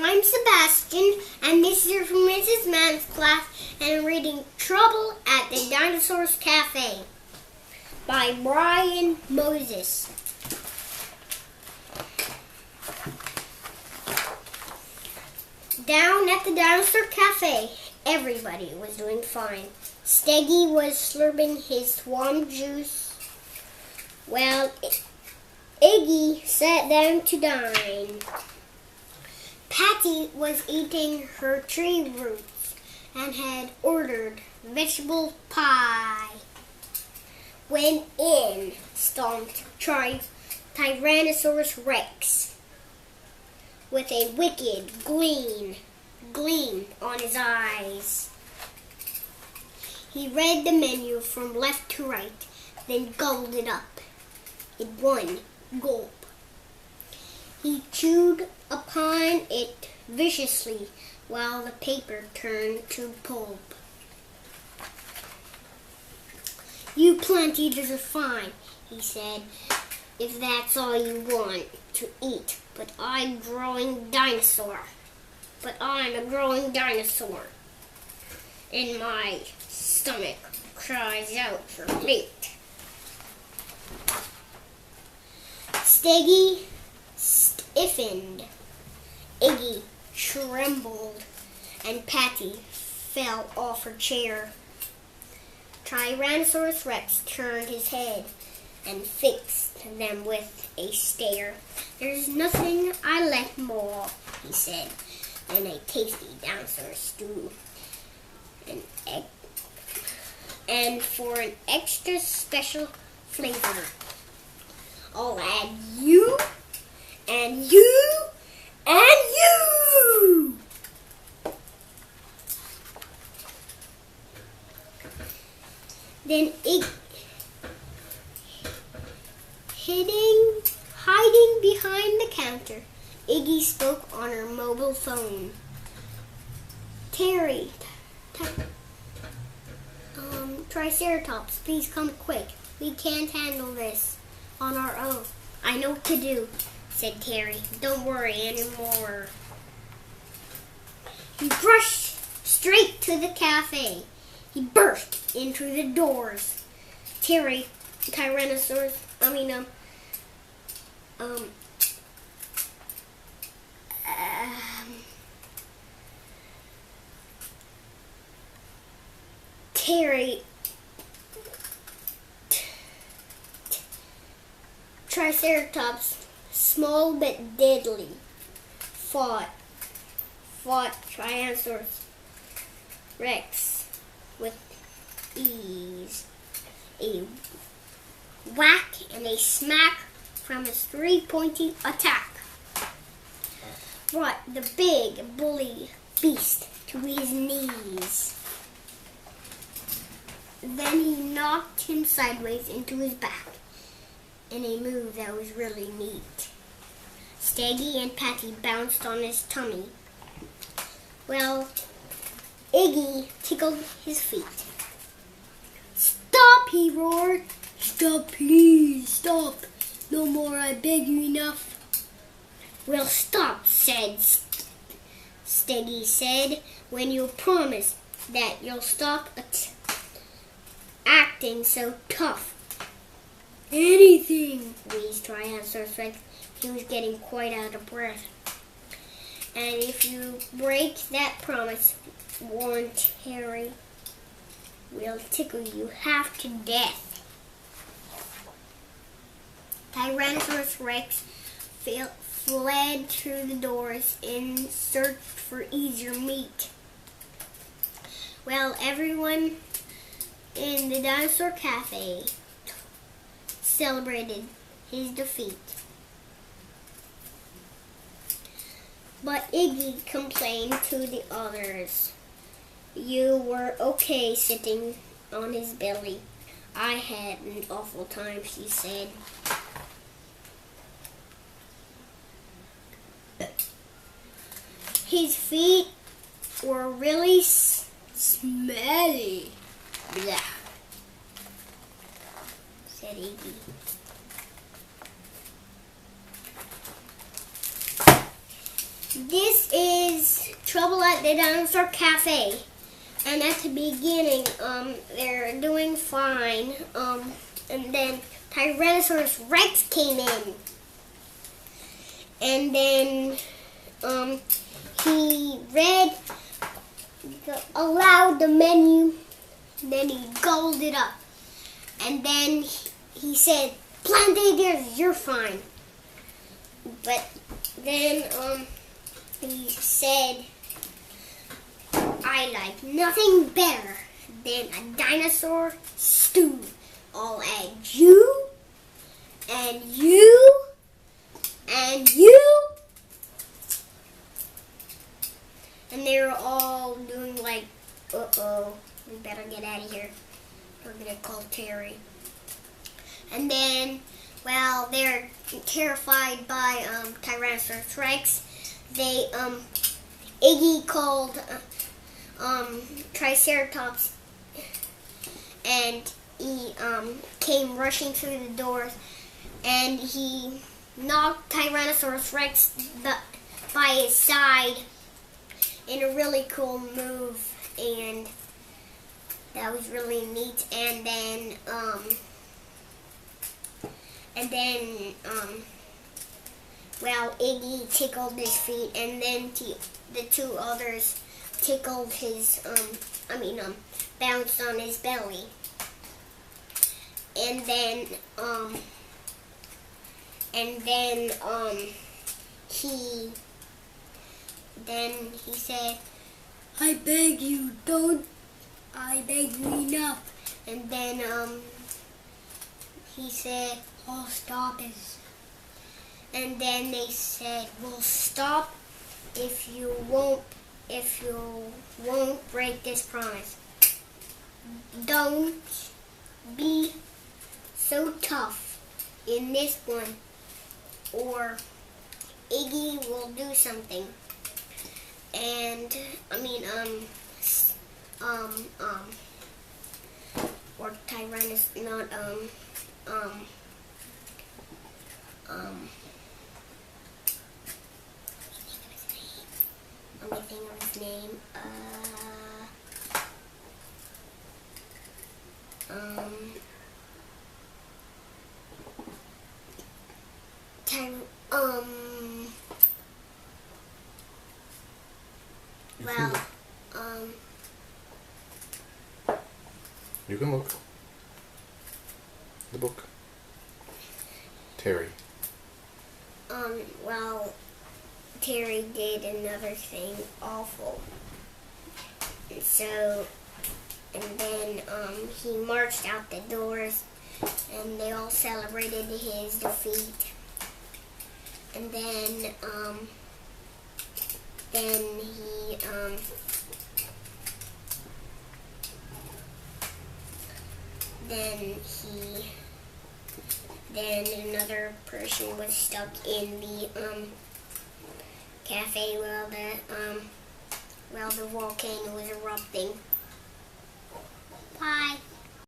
I'm Sebastian, and this is from Mrs. Mann's class, and I'm reading Trouble at the Dinosaur's Cafe by Brian Moses. Down at the Dinosaur Cafe, everybody was doing fine. Steggy was slurping his swamp juice, while Iggy sat down to dine. Patty was eating her tree roots and had ordered vegetable pie when in stomped Tyrannosaurus Rex with a wicked gleam on his eyes. He read the menu from left to right, then gobbled it up in one gulp. He chewed upon it viciously while the paper turned to pulp. "You plant eaters are fine," he said, "if that's all you want to eat. But I'm a growing dinosaur. And my stomach cries out for meat." Steggy stiffened, Iggy trembled, and Patty fell off her chair. Tyrannosaurus Rex turned his head and fixed them with a stare. "There's nothing I like more," he said, "than a tasty dinosaur stew. And for an extra special flavor, I'll add you and you and you." Then hiding behind the counter, Iggy spoke on her mobile phone. "Terry, Triceratops, please come quick. We can't handle this on our own." "I know what to do," said Terry. "Don't worry anymore." He rushed straight to the cafe. He terry into the doors. Triceratops, small but deadly, fought Tyrannosaurus Rex with ease. A whack and a smack from his three-pointy attack brought the big bully beast to his knees. Then he knocked him sideways into his back in a move that was really neat. Steggy and Patty bounced on his tummy. Well, Iggy tickled his feet. "Stop!" he roared. "Stop, please, stop. No more, I beg you, enough." "We'll stop," Steggy said, "when you promise that you'll stop acting so tough." "Anything," wheezed Tyrannosaurus Rex. He was getting quite out of breath. "And if you break that promise," warned Terry, "we'll tickle you half to death." Tyrannosaurus Rex fled through the doors in search for easier meat. Well, everyone in the Dinosaur Cafe celebrated his defeat. But Iggy complained to the others. "You were okay sitting on his belly. I had an awful time," she said. "His feet were really smelly," blah, said Iggy. This is Trouble at the Dinosaur Cafe. And at the beginning, they're doing fine. And then Tyrannosaurus Rex came in. And then he read aloud the menu. Then he gobbled it up. And then he said, "Plantators, you're fine." But then he said, "I like nothing better than a dinosaur stew. I'll add you, and you, and you." And they were all doing like, "Uh-oh, we better get out of here. We're going to call Terry." And then, well, they're terrified by Tyrannosaurus Rex. They, Iggy called Triceratops, and he came rushing through the doors, and he knocked Tyrannosaurus Rex by his side in a really cool move, and that was really neat. And then well, Iggy tickled his feet, and then the two others tickled his, bounced on his belly. And then he said, "I beg you, don't, I beg you enough." And then he said, "Oh, stop it." And then they said, "Well, stop if you won't break this promise. Don't be so tough in this one, or Iggy will do something." And or Tyrannus, not let me think of his name. You can look. The book. Terry. Well, Terry did another thing awful. And then he marched out the doors, and they all celebrated his defeat. And then another person was stuck in the cafe while the volcano was erupting. Bye.